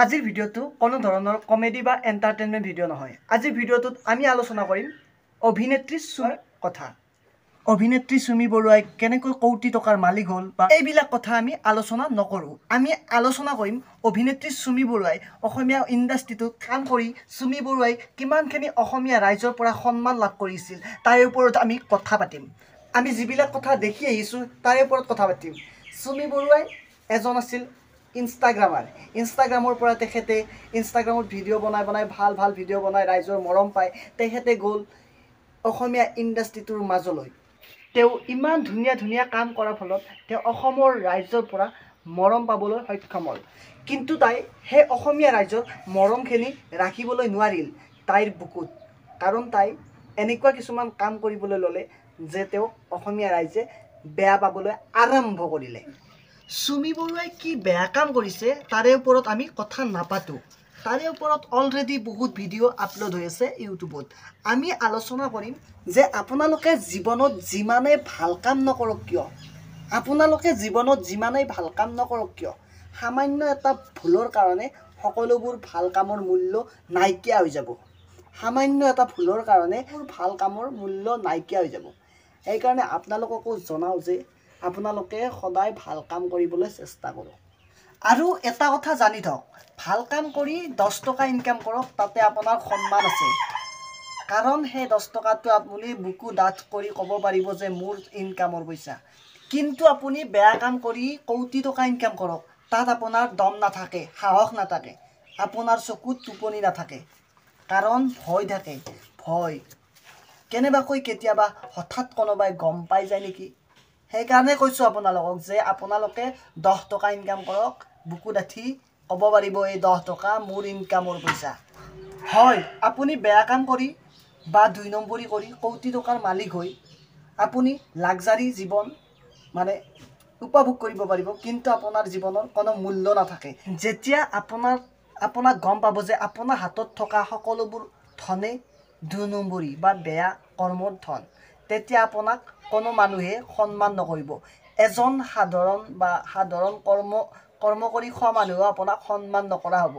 আজিৰ ভিডিঅ'টো কোনো ধৰণৰ কমেডি বা এণ্টাৰটেইনমেণ্ট ভিডিঅ' নহয়। আজিৰ ভিডিঅ'টোত আমি আলোচনা কৰিম অভিনেত্ৰী চুমিৰ কথা। অভিনেত্ৰী চুমি বৰুৱাই কেনেকৈ কোটি টকাৰ মালিক হ'ল বা এইবিলাক কথা আমি আলোচনা নকৰোঁ। আমি আলোচনা কৰিম অভিনেত্ৰী চুমি বৰুৱাই অসমীয়া ইণ্ডাষ্ট্ৰিটোত কাম কৰি চুমি বৰুৱাই কিমানখিনি অসমীয়া ৰাইজৰ পৰা সন্মান লাভ কৰিছিল তাৰে ওপৰত আমি কথা পাতিম। আমি যিবিলাক কথা দেখি আহিছোঁ তাৰে ওপৰত কথা পাতিম। চুমি বৰুৱাই এজন আছিল ইনষ্টাগ্ৰামৰ পৰা তেখেতে ইনষ্টাগ্ৰামত ভিডিঅ' বনাই ভাল ভিডিঅ' বনাই ৰাইজৰ মৰম পায়। তেখেতে গ'ল অসমীয়া ইণ্ডাষ্ট্ৰিটোৰ মাজলৈ। তেওঁ ইমান ধুনীয়া কাম কৰাৰ ফলত তেওঁ অসমৰ ৰাইজৰ পৰা মৰম পাবলৈ সক্ষম হ'ল। কিন্তু তাই সেই অসমীয়া ৰাইজৰ মৰমখিনি ৰাখিবলৈ নোৱাৰিল তাইৰ বুকুত। কাৰণ তাই এনেকুৱা কিছুমান কাম কৰিবলৈ ল'লে যে তেওঁক অসমীয়া ৰাইজে বেয়া পাবলৈ আৰম্ভ কৰিলে। চুমি বৰুৱাই কি বেয়া কাম কৰিছে তাৰে ওপৰত আমি কথা নাপাতোঁ। তাৰে ওপৰত অলৰেডি বহুত ভিডিঅ' আপলোড হৈ আছে ইউটিউবত। আমি আলোচনা কৰিম যে আপোনালোকে জীৱনত যিমানেই ভাল কাম নকৰক কিয় সামান্য এটা ভুলৰ কাৰণে সকলোবোৰ ভাল কামৰ মূল্য নাইকিয়া হৈ যাব। সেইকাৰণে আপোনালোককো জনাওঁ যে আপোনালোকে সদায় ভাল কাম কৰিবলৈ চেষ্টা কৰক। আৰু এটা কথা জানি থওক, ভাল কাম কৰি 10 টকা ইনকাম কৰক, তাতে আপোনাৰ সন্মান আছে। কাৰণ সেই 10 টকাটো আপুনি বুকু ডাঠ কৰি ক'ব পাৰিব যে মোৰ ইনকামৰ পইচা। কিন্তু আপুনি বেয়া কাম কৰি কোটি টকা ইনকাম কৰক, তাত আপোনাৰ দম নাথাকে, সাহস নাথাকে, আপোনাৰ চকুত টোপনি নাথাকে। কাৰণ ভয় থাকে, ভয় কেনেবাকৈ কেতিয়াবা হঠাৎ কোনোবাই গম পাই যায় নেকি। সেইকাৰণে কৈছোঁ আপোনালোকক যে আপোনালোকে 10 টকা ইনকাম কৰক, বুকু ডাঠি ক'ব পাৰিব এই 10 টকা মোৰ ইনকামৰ পইচা। হয়, আপুনি বেয়া কাম কৰি বা 2 নম্বৰী কৰি কোটি টকাৰ মালিক হৈ আপুনি লাক্সাৰী জীৱন উপভোগ কৰিব পাৰিব, কিন্তু আপোনাৰ জীৱনৰ কোনো মূল্য নাথাকে। যেতিয়া আপোনাক গম পাব যে আপোনাৰ হাতত থকা সকলোবোৰ ধনেই 2 নম্বৰী বা বেয়া কৰ্মৰ ধন, তেতিয়া আপোনাক কোনো মানুহে সন্মান নকৰিব। এজন সাধাৰণ কৰ্ম কৰি খোৱা মানুহেও আপোনাক সন্মান নকৰা হ'ব।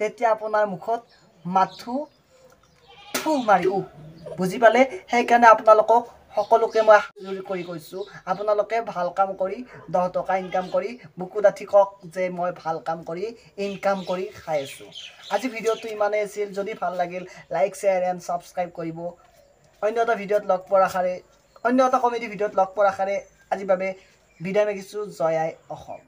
তেতিয়া আপোনাৰ মুখত মাথো মাৰিব। বুজি পালে? সেইকাৰণে আপোনালোকক সকলোকে মই জোৰ কৰি কৈছোঁ, আপোনালোকে ভাল কাম কৰি 10 টকা ইনকাম কৰি বুকু ডাঠি কওক যে মই ভাল কাম কৰি ইনকাম কৰি খাই আছোঁ। আজি ভিডিঅ'টো ইমানেই আছিল। যদি ভাল লাগিল লাইক, শ্বেয়াৰ এণ্ড ছাবস্ক্ৰাইব কৰিব। অন্য এটা কমেডি ভিডিঅ'ত লগ পোৱাৰ আশাৰে আজিৰ বাবে বিদায় মাগিছোঁ। জয় আই অসম।